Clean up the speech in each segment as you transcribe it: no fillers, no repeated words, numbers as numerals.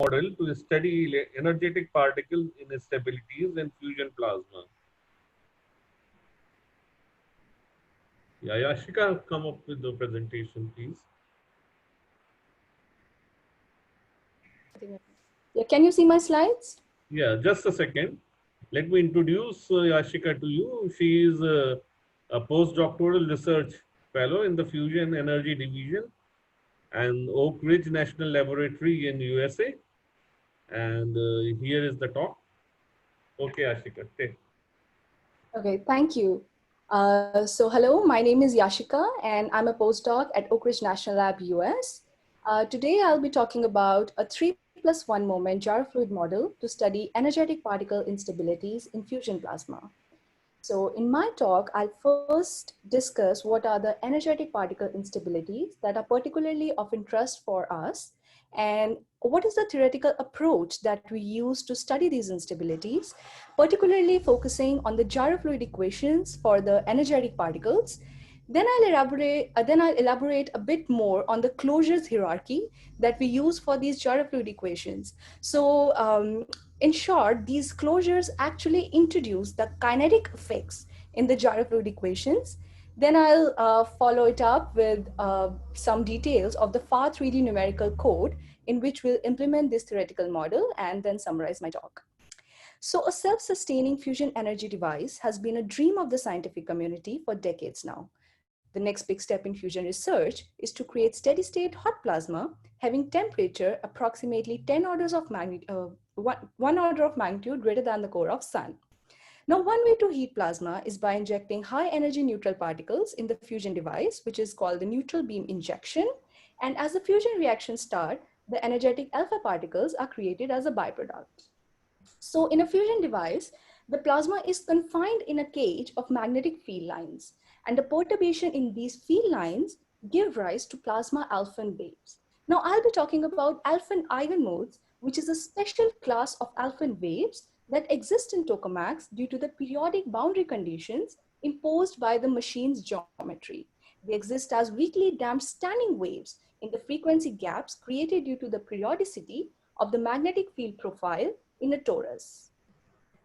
model to study energetic particle instabilities in fusion plasma. Yeah, Yashika, come up with the presentation, please. Yeah, can you see my slides? Yeah, just a second. Let me introduce Yashika to you. She is a postdoctoral research fellow in the Fusion Energy Division and Oak Ridge National Laboratory in USA. And here is the talk. Okay, Yashika, take. Okay, thank you. So hello, my name is Yashika and I'm a postdoc at Oak Ridge National Lab US. Today I'll be talking about a 3+1 moment gyrofluid model to study energetic particle instabilities in fusion plasma. So in my talk, I'll first discuss what are the energetic particle instabilities that are particularly of interest for us, and what is the theoretical approach that we use to study these instabilities, particularly focusing on the gyrofluid equations for the energetic particles. Then I'll elaborate a bit more on the closures hierarchy that we use for these gyrofluid equations. So in short, these closures actually introduce the kinetic effects in the gyrofluid equations. Then I'll follow it up with some details of the FAR 3D numerical code in which we'll implement this theoretical model and then summarize my talk. So a self-sustaining fusion energy device has been a dream of the scientific community for decades now. The next big step in fusion research is to create steady-state hot plasma having temperature approximately 10 orders of magnitude, one order of magnitude greater than the core of sun. Now, one way to heat plasma is by injecting high energy neutral particles in the fusion device, which is called the neutral beam injection. And as the fusion reactions start, the energetic alpha particles are created as a byproduct. So in a fusion device, the plasma is confined in a cage of magnetic field lines, and the perturbation in these field lines give rise to plasma alpha waves. Now I'll be talking about alpha eigenmodes, which is a special class of alpha waves that exist in tokamaks due to the periodic boundary conditions imposed by the machine's geometry. They exist as weakly damped standing waves in the frequency gaps created due to the periodicity of the magnetic field profile in a torus.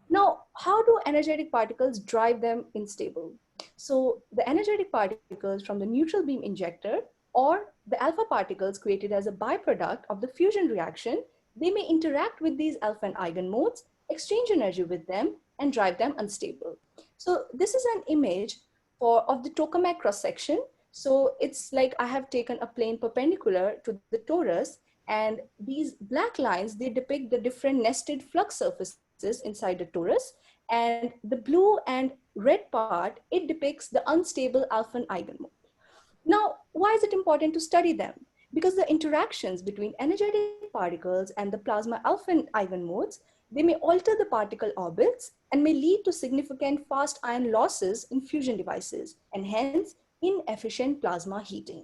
Now, how do energetic particles drive them unstable? So the energetic particles from the neutral beam injector or the alpha particles created as a byproduct of the fusion reaction, they may interact with these alpha and eigenmodes, exchange energy with them, and drive them unstable. So this is an image of the tokamak cross section. So it's like I have taken a plane perpendicular to the torus, and these black lines, they depict the different nested flux surfaces inside the torus. And the blue and red part, it depicts the unstable alpha eigenmode. Now, why is it important to study them? Because the interactions between energetic particles and the plasma alpha eigenmodes, they may alter the particle orbits and may lead to significant fast ion losses in fusion devices and hence inefficient plasma heating.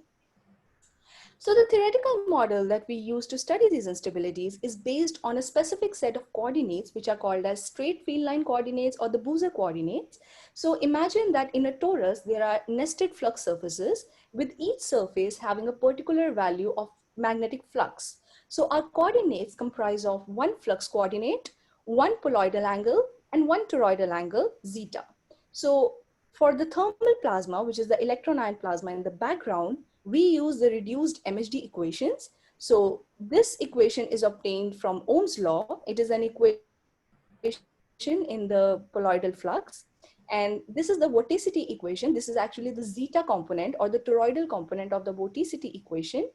So the theoretical model that we use to study these instabilities is based on a specific set of coordinates, which are called as straight field line coordinates or the Boozer coordinates. So imagine that in a torus, there are nested flux surfaces with each surface having a particular value of magnetic flux. So our coordinates comprise of one flux coordinate, one poloidal angle, and one toroidal angle, zeta. So for the thermal plasma, which is the electron ion plasma in the background, we use the reduced MHD equations. So this equation is obtained from Ohm's law. It is an equation in the colloidal flux. And this is the vorticity equation. This is actually the zeta component or the toroidal component of the vorticity equation,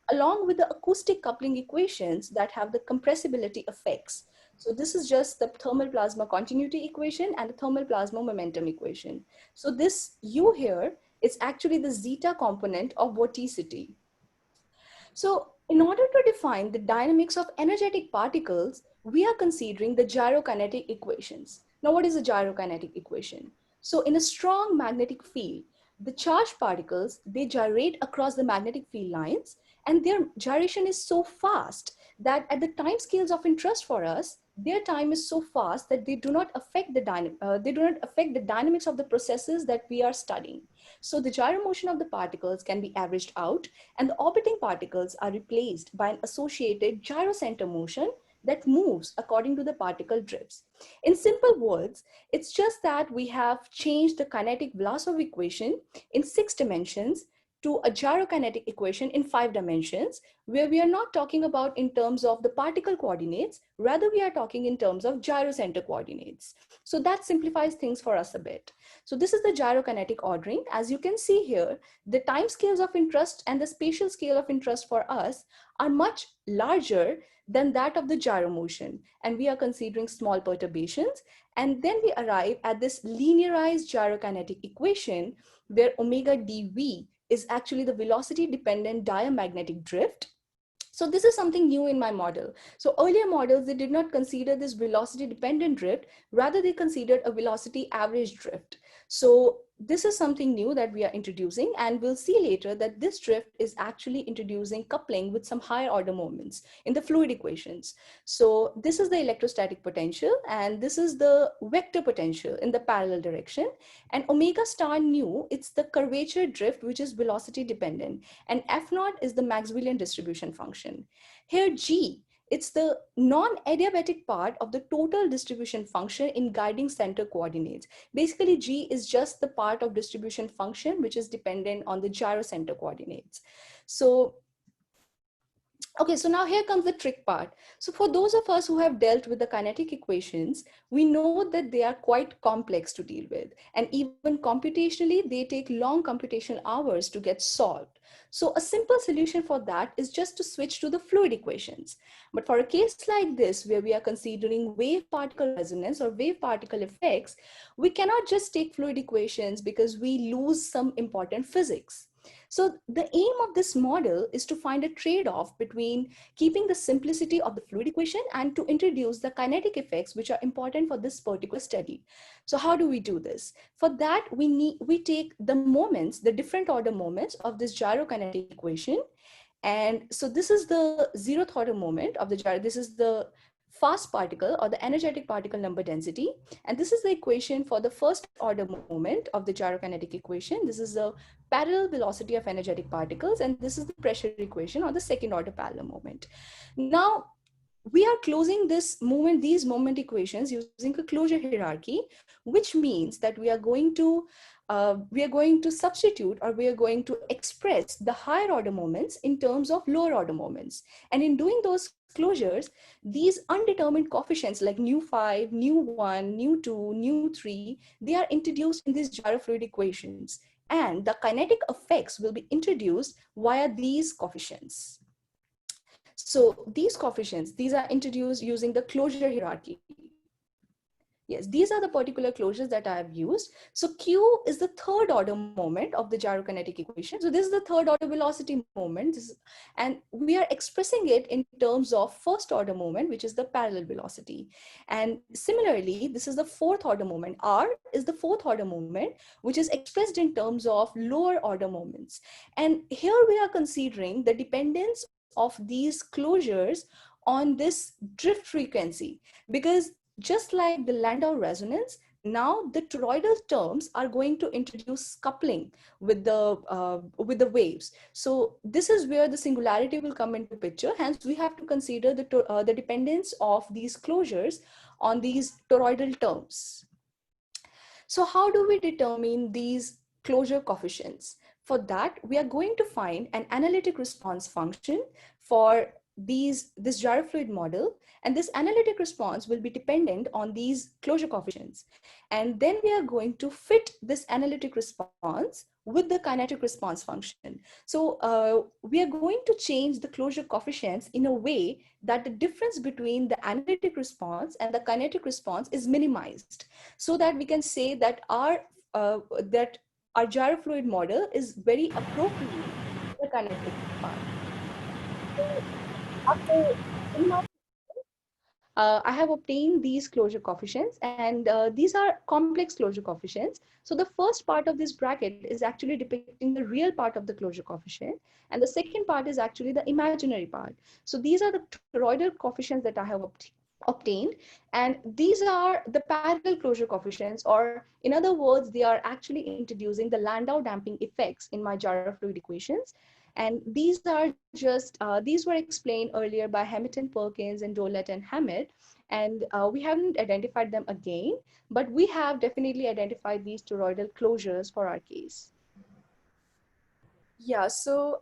along with the acoustic coupling equations that have the compressibility effects. So this is just the thermal plasma continuity equation and the thermal plasma momentum equation. So this U here is actually the zeta component of vorticity. So in order to define the dynamics of energetic particles, we are considering the gyrokinetic equations. Now, what is a gyrokinetic equation? So in a strong magnetic field, the charged particles, they gyrate across the magnetic field lines, and their gyration is so fast that at the time scales of interest for us, their time is so fast that they do not affect the dynamics of the processes that we are studying. So the gyro motion of the particles can be averaged out, and the orbiting particles are replaced by an associated gyrocenter motion that moves according to the particle drifts. In simple words, it's just that we have changed the kinetic Vlasov equation in 6 dimensions to a gyrokinetic equation in 5 dimensions, where we are not talking about in terms of the particle coordinates, rather we are talking in terms of gyrocenter coordinates. So that simplifies things for us a bit. So this is the gyrokinetic ordering. As you can see here, the time scales of interest and the spatial scale of interest for us are much larger than that of the gyro motion. And we are considering small perturbations. And then we arrive at this linearized gyrokinetic equation where omega dv is actually the velocity dependent diamagnetic drift. So this is something new in my model. So earlier models, they did not consider this velocity dependent drift, rather they considered a velocity average drift. So this is something new that we are introducing, and we'll see later that this drift is actually introducing coupling with some higher order moments in the fluid equations. So this is the electrostatic potential, and this is the vector potential in the parallel direction. And omega star nu, it's the curvature drift, which is velocity dependent, and F naught is the Maxwellian distribution function. Here G, it's the non-adiabatic part of the total distribution function in guiding center coordinates. Basically, G is just the part of distribution function which is dependent on the gyrocenter coordinates. So okay, so now here comes the trick part. So for those of us who have dealt with the kinetic equations, we know that they are quite complex to deal with. And even computationally, they take long computational hours to get solved. So a simple solution for that is just to switch to the fluid equations. But for a case like this, where we are considering wave particle resonance or wave particle effects, we cannot just take fluid equations because we lose some important physics. So the aim of this model is to find a trade-off between keeping the simplicity of the fluid equation and to introduce the kinetic effects which are important for this particular study. So how do we do this? For that, we take the moments, the different order moments of this gyrokinetic equation. And so this is the zeroth order moment of the gyro. This is the fast particle or the energetic particle number density. And this is the equation for the first order moment of the gyrokinetic equation. This is the parallel velocity of energetic particles. And this is the pressure equation or the second order parallel moment. Now, we are closing these moment equations using a closure hierarchy, which means that we are going to substitute, or we are going to express the higher order moments in terms of lower order moments. And in doing those closures, these undetermined coefficients like nu5, nu1, nu2, nu3, they are introduced in these gyrofluid equations. And the kinetic effects will be introduced via these coefficients. So these coefficients, these are introduced using the closure hierarchy. Yes, these are the particular closures that I have used. So Q is the third order moment of the gyrokinetic equation. So this is the third order velocity moment. And we are expressing it in terms of first order moment, which is the parallel velocity. And similarly, this is the fourth order moment. R is the fourth order moment, which is expressed in terms of lower order moments. And here we are considering the dependence of these closures on this drift frequency, because just like the Landau resonance, now the toroidal terms are going to introduce coupling with the waves. So this is where the singularity will come into picture. Hence, we have to consider the dependence of these closures on these toroidal terms. So how do we determine these closure coefficients? For that, we are going to find an analytic response function for this gyrofluid model, and this analytic response will be dependent on these closure coefficients. And then we are going to fit this analytic response with the kinetic response function. So we are going to change the closure coefficients in a way that the difference between the analytic response and the kinetic response is minimized, so that we can say that our gyrofluid model is very appropriate for the kinetic part. So after I have obtained these closure coefficients, and these are complex closure coefficients. So the first part of this bracket is actually depicting the real part of the closure coefficient, and the second part is actually the imaginary part. So these are the toroidal coefficients that I have obtained, and these are the parallel closure coefficients, or in other words, they are actually introducing the Landau damping effects in my jar of fluid equations. And these are just these were explained earlier by Hamilton, Perkins, and Dolet and Hammett, and we haven't identified them again, but we have definitely identified these toroidal closures for our case. Yeah, so,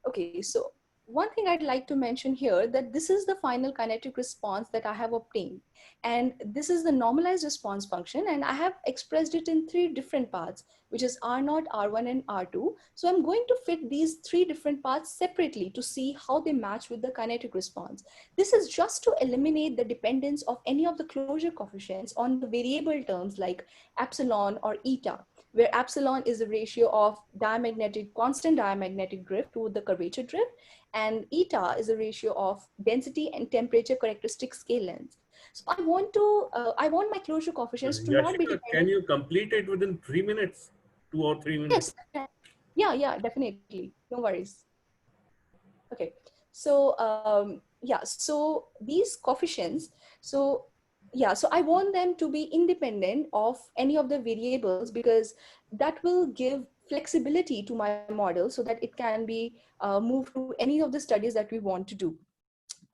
okay, so one thing I'd like to mention here, that this is the final kinetic response that I have obtained. And this is the normalized response function, and I have expressed it in three different parts, which is R0, R1, and R2. So I'm going to fit these three different parts separately to see how they match with the kinetic response. This is just to eliminate the dependence of any of the closure coefficients on the variable terms like epsilon or eta, where epsilon is the ratio of constant diamagnetic drift to the curvature drift, and eta is a ratio of density and temperature characteristic scale length. So I want my closure coefficients to not be Yashika, can dependent. you complete it within 3 minutes, 2 or 3 minutes? Yes, yeah, definitely, no worries. Okay, so yeah, so these coefficients, so yeah, so I want them to be independent of any of the variables, because that will give flexibility to my model so that it can be moved to any of the studies that we want to do.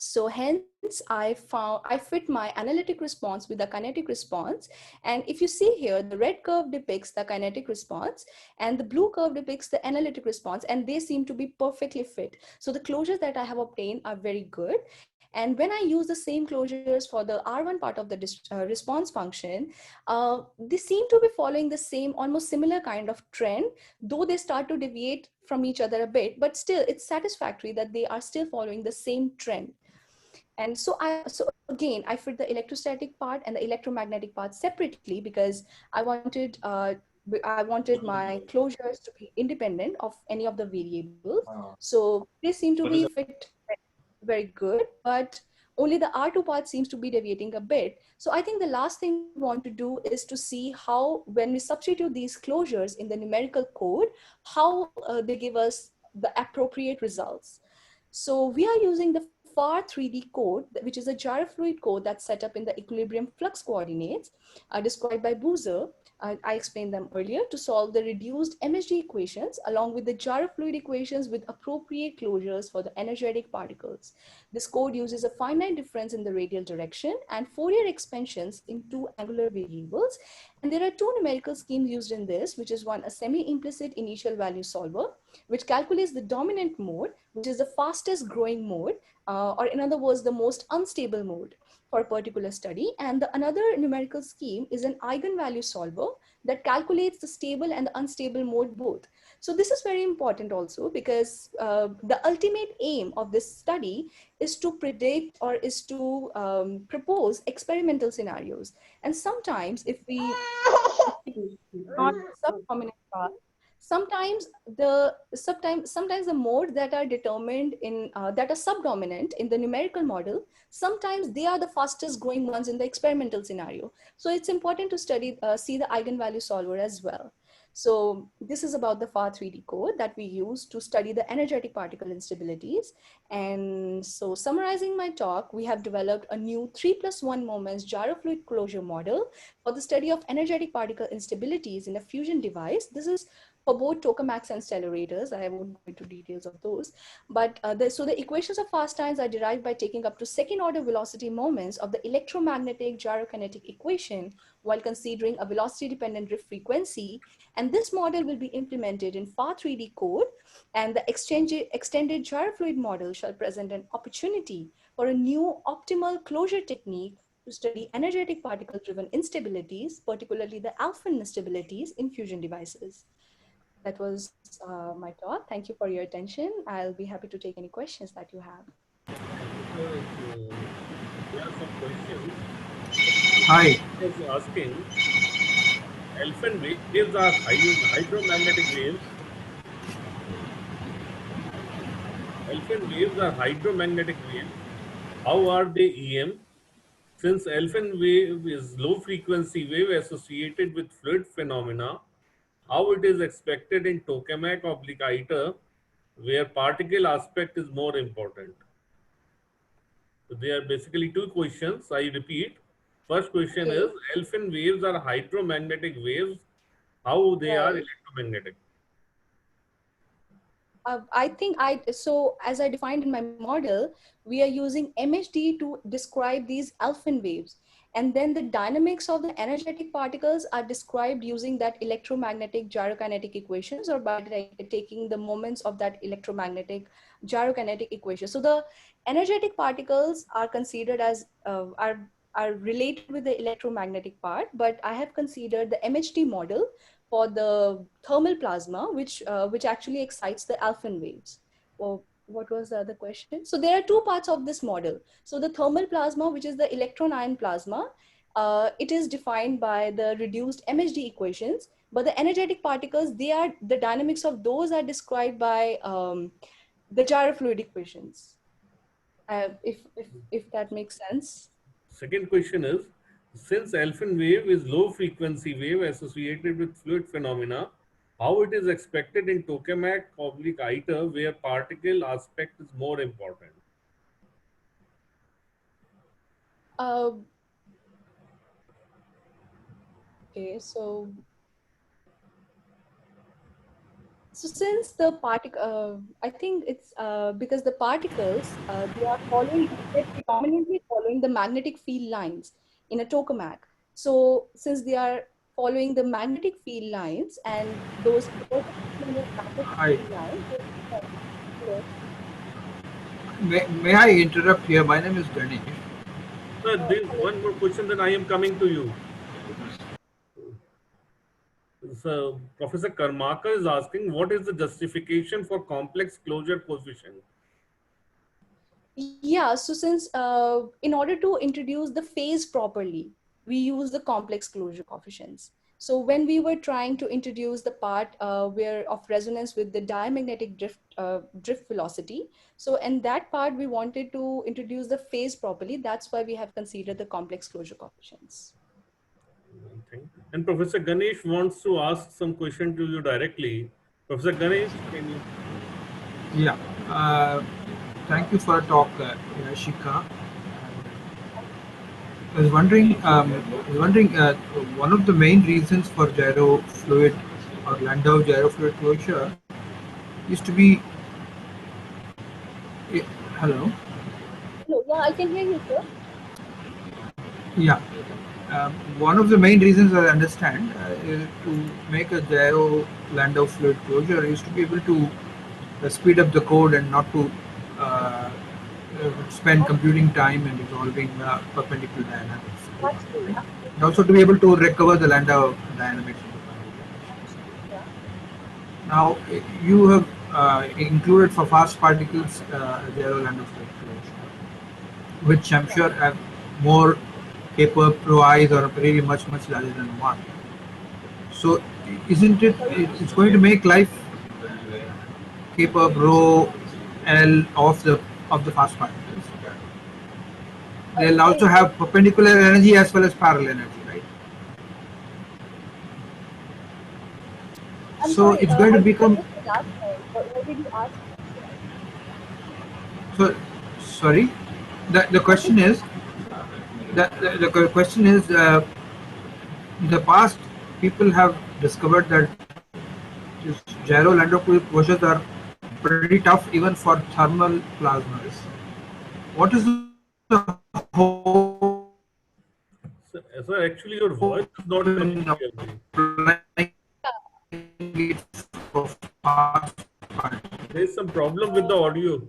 So hence I fit my analytic response with the kinetic response. And if you see here, the red curve depicts the kinetic response and the blue curve depicts the analytic response, and they seem to be perfectly fit. So the closures that I have obtained are very good. And when I use the same closures for the R1 part of the response function, they seem to be following the same, almost similar kind of trend, though they start to deviate from each other a bit, but still it's satisfactory that they are still following the same trend. And so again, I fit the electrostatic part and the electromagnetic part separately, because I wanted my closures to be independent of any of the variables. So they seem to be fit very good, but only the R2 part seems to be deviating a bit. So I think the last thing we want to do is to see how, when we substitute these closures in the numerical code, how they give us the appropriate results. So we are using the FAR 3D code, which is a gyrofluid code that's set up in the equilibrium flux coordinates described by Boozer. I explained them earlier, to solve the reduced MHD equations along with the gyrofluid equations with appropriate closures for the energetic particles. This code uses a finite difference in the radial direction and Fourier expansions in two angular variables. And there are two numerical schemes used in this, which is one, a semi-implicit initial value solver, which calculates the dominant mode, which is the fastest growing mode, or in other words, the most unstable mode for a particular study. And the another numerical scheme is an eigenvalue solver that calculates the stable and the unstable mode both. So this is very important also, because the ultimate aim of this study is to predict, or is to propose experimental scenarios. And sometimes if we not subdominant part, sometimes the mode that are determined in that are subdominant in the numerical model, sometimes they are the fastest growing ones in the experimental scenario. So it's important to see the eigenvalue solver as well. So this is about the FAR 3D code that we use to study the energetic particle instabilities. And so summarizing my talk, we have developed a new 3+1 moments gyrofluid closure model for the study of energetic particle instabilities in a fusion device. This is for both tokamaks and stellarators. I won't go into details of those. But so the equations of fast times are derived by taking up to second order velocity moments of the electromagnetic gyrokinetic equation while considering a velocity dependent drift frequency. And this model will be implemented in FAR 3D code, and the extended gyrofluid model shall present an opportunity for a new optimal closure technique to study energetic particle-driven instabilities, particularly the alpha instabilities in fusion devices. That was my talk. Thank you for your attention. I'll be happy to take any questions that you have. There are some questions. Hi. Is asking, elephant waves are hydromagnetic waves. Elephant waves are hydromagnetic waves. How are they EM? Since alpha wave is low frequency wave associated with fluid phenomena, how it is expected in tokamak oblique ITER, where particle aspect is more important. So there are basically two questions. I repeat. First question is, Okay, alpha waves are hydromagnetic waves. How they are right. electromagnetic? I think so as I defined in my model, we are using MHD to describe these Alfvén waves. And then the dynamics of the energetic particles are described using that electromagnetic gyrokinetic equations, or by taking the moments of that electromagnetic gyrokinetic equation. So the energetic particles are considered as, are related with the electromagnetic part, but I have considered the MHD model for the thermal plasma, which actually excites the Alfvén waves. Well, what was the other question? So there are two parts of this model. So the thermal plasma, which is the electron ion plasma, it is defined by the reduced MHD equations. But the energetic particles, the dynamics of those are described by the gyrofluid equations. If that makes sense. Second question is, since alpha wave is low frequency wave associated with fluid phenomena, how it is expected in tokamak oblique ITER, where particle aspect is more important? Uh, okay, so since the particle, I think it's because the particles, they are they're predominantly following the magnetic field lines in a tokamak. So since they are following the magnetic field lines, and those magnetic Hi. field lines, hello. May I interrupt here? My name is Ganesh. Sir, this Hello. one more question, then I am coming to you. So Professor Karmakar is asking, what is the justification for complex closure coefficient? Yeah, so since in order to introduce the phase properly, we use the complex closure coefficients. So when we were trying to introduce the part where of resonance with the diamagnetic drift velocity, so in that part we wanted to introduce the phase properly. That's why we have considered the complex closure coefficients. One thing. And Professor Ganesh wants to ask some question to you directly. Professor Ganesh, can you? Yeah. Uh, Thank you for a talk, Shika. I was wondering, one of the main reasons for gyro fluid or Landau gyro fluid closure used to be. eh, Hello. Hello, yeah, I can hear you, sir. Yeah. One of the main reasons I understand is to make a gyro Landau fluid closure is to be able to speed up the code and not to uh, spend computing time and resolving perpendicular dynamics. That's true. Right? And also to be able to recover the Landau dynamics. Yeah. Now you have included for fast particles zero Landau fluctuation, which I'm sure have more K-per pro i's or really much larger than one. So isn't it? Sorry. It's going to make life K-per rho L of the fast particles. They'll also I, have perpendicular energy as well as parallel energy, right? I'm So sorry. it's going to I become. missed the last point. What did you ask? So sorry. The What did question is the question is in the past people have discovered that these gyro Landau closures are pretty tough even for thermal plasmas. What is the So actually, your voice hope is not coming in clearly. applying it for fast particles? There is some problem with the audio.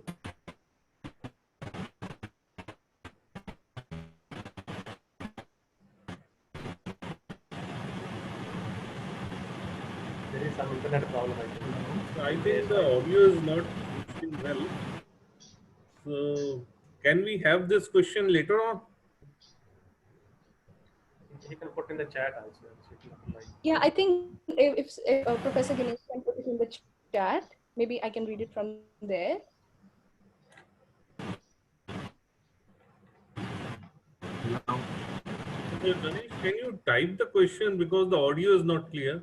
There is some internet problem, I think. So I think the audio is not reaching well. So can we have this question later on? He can put in the chat also. So it will like, Yeah, I think if Professor Ganesh can put it in the chat, maybe I can read it from there. Ganesh, can you type the question because the audio is not clear?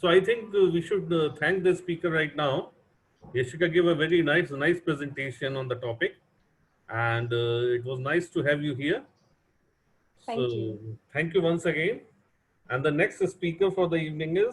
So I think we should thank the speaker right now. Yashika gave a very nice presentation on the topic, and it was nice to have you here. Thank you. Thank you once again. And the next speaker for the evening is